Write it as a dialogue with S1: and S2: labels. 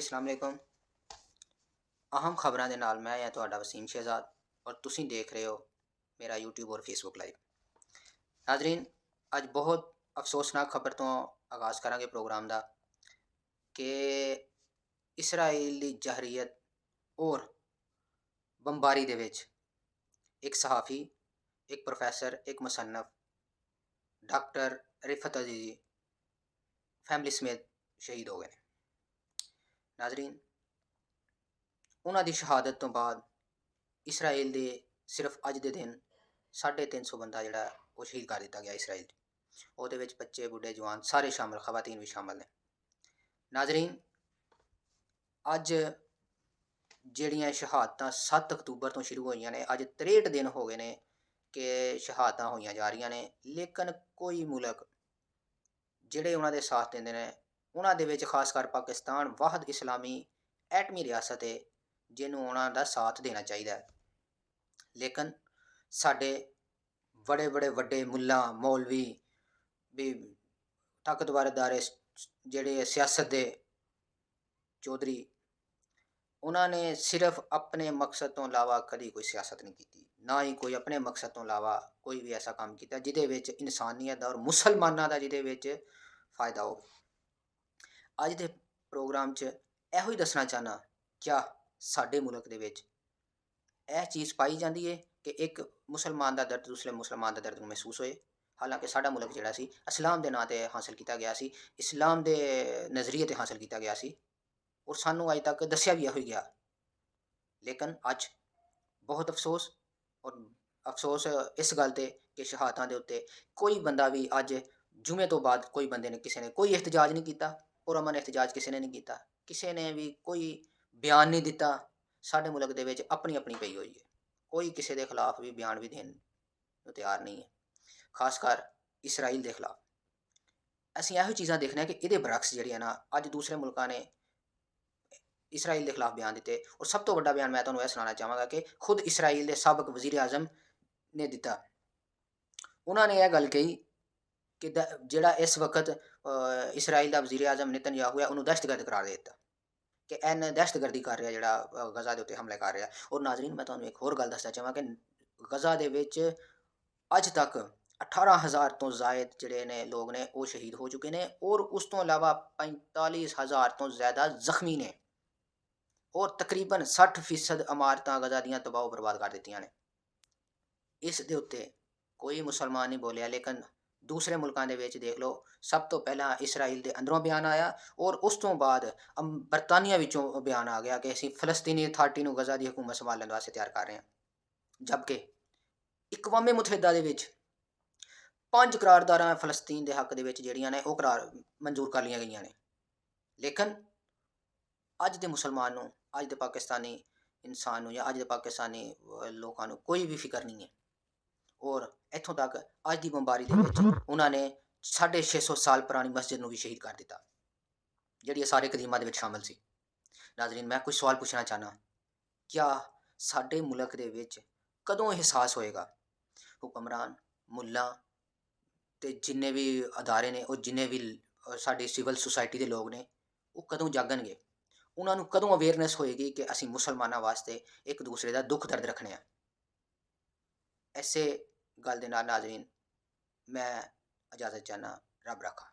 S1: अस्सलाम वालेकुम। अहम खबरां दे नाल मैं हां तुहाडा वसीम शहजाद और तुसीं देख रहे हो मेरा यूट्यूब और फेसबुक लाइव। नाजरीन, अज बहुत अफसोसनाक खबर तो आगाज़ करांगे प्रोग्राम का कि इसराइल की जहरीयत और बमबारी दे विच एक सहाफ़ी, एक प्रोफैसर, एक मुसन्नफ डॉक्टर रिफत अजीज़ी फैमिली समेत शहीद हो गए। नाजरीन, उन्हों की शहादत तो बाद इसराइल के सिर्फ अज के दिन 350 बंदा जोड़ा वो शहीद कर दिता गया इसराइल। वो बच्चे बुढ़े जवान सारे शामिल, खवातीन भी शामिल ने। नाजरीन, अज जड़ियाँ शहादत 7 अक्तूबर तो शुरू हुई ने, अज 63 दिन हो गए ने कि शहादत हुई जा रही ने, लेकिन कोई मुल्क ਜਿਹੜੇ ਉਹਨਾਂ ਦੇ साथ देंदे ने ਉਹਨਾਂ ਦੇ ਵਿੱਚ खासकर पाकिस्तान वाहद इस्लामी एटमी रियासत है जिन्हों ਉਹਨਾਂ ਦਾ साथ देना चाहिए। लेकिन साढ़े बड़े बड़े वड्डे मुल्ला मौलवी भी ताकतवर इदारे ਜਿਹੜੇ सियासत के चौधरी उन्होंने सिर्फ अपने मकसद तो इलावा कभी कोई सियासत नहीं की, ना ही कोई अपने मकसद तो इलावा कोई भी ऐसा काम किया जिदे विच इंसानियत और मुसलमाना का जिदे विच फायदा हो। अज के प्रोग्राम च इहो ही दसना चाहना, क्या साडे मुल्क दे विच यह चीज़ पाई जाती है कि एक मुसलमान का दर्द दूसरे मुसलमान का दर्द महसूस होए। हालांकि साडा मुल्क जिहड़ा सी इस्लाम के नाँ ते हासिल किया गया सी, इस्लाम के नज़रिए ते हासिल किया गया सी और सानू अज तक दसिया भी इहो गया। लेकिन अज बहुत अफसोस और अफसोस इस गल ते कि शहादतां दे उत्ते कोई बंदा भी अज जुमे तो बाद कोई बंदे ने किसी ने कोई एहतजाज नहीं किया, पुरअमन एहतजाज किसी ने नहीं किया, किसी ने भी कोई बयान नहीं दिता। साडे मुल्क दे विच अपनी अपनी पई हुई है, कोई किसी के खिलाफ भी बयान भी देने को तैयार नहीं है, खासकर इसराइल के खिलाफ। असीं इहो चीज़ां देखने कि ये बरक्स जिहड़ियां ना अज दूसरे मुल्कां ने इसराइल के खिलाफ बयान दिते। और सब तो बड़ा बयान मैं तुहानूं यह सुनाना चाहांगा कि खुद इसराइल के साबक वजीर आजम ने दिता। उन्होंने यह गल कही कि जिहड़ा इस वक्त इसराइल का वजीर आजम नेतन्याहू है उन्होंने दहशतगर्द करार दे दिता कि इन दहशतगर्दी कर रहा जिहड़ा गजा के उत्ते हमले कर रहा। और नाजरीन, मैं तुहानूं एक होर गल दसना चाहां कि गजा दे विच अज तक 18,000 तो जायद जिहड़े ने लोग ने वो शहीद हो चुके हैं और उस तो इलावा 45,000 तो ज़्यादा जख्मी ने और तकरीबन 60% इमारतां गजा दियां तबाह बर्बाद कर दित्तियां ने। इस दे उत्ते कोई मुसलमान नहीं बोलिया, लेकिन दूसरे मुल्कां दे विच देख लो, सब तो पहला इसराइल के अंदरों बयान आया और उस तो बाद बरतानिया विचों बयान आ गया कि असीं फलस्तीनी अथार्टी नूं गजा की हुकूमत संभालने वास्ते तैयार कर रहे हैं। जबकि इकवामे मुतहदा दे विच 5 करारदारां फलस्तीन के हक दे विच जिहड़ियां ने वो करार मंजूर कर लिया गई ने। लेकिन अज के मुसलमान नूं, अज के पाकिस्तानी इंसान नूं या अज के पाकिस्तानी लोगों नूं कोई भी फिक्र नहीं है। और इत्थों तक अज की बमबारी दे विच उन्होंने 650 साल पुरानी मस्जिद नूं भी शहीद कर दिता, जिहड़ी सारे कदीमां दे विच शामिल सी। नाजरीन, मैं कुछ सवाल पूछना चाहना, क्या साडे मुल्क दे विच कदों एहसास होएगा? हुक्मरान, मुल्ला ते जिन्ने भी अदारे ने और जिन्ने भी साडी सिविल सोसाइटी के लोग ने वो कदों जागणगे? उन्होंने कदों अवेयरनैस होएगी कि असीं मुसलमानां वास्ते एक दूसरे का दुख दर्द रखने हैं? ऐसे गल दे नाल नाजरीन मैं इजाज़त चाहना, रब रखा।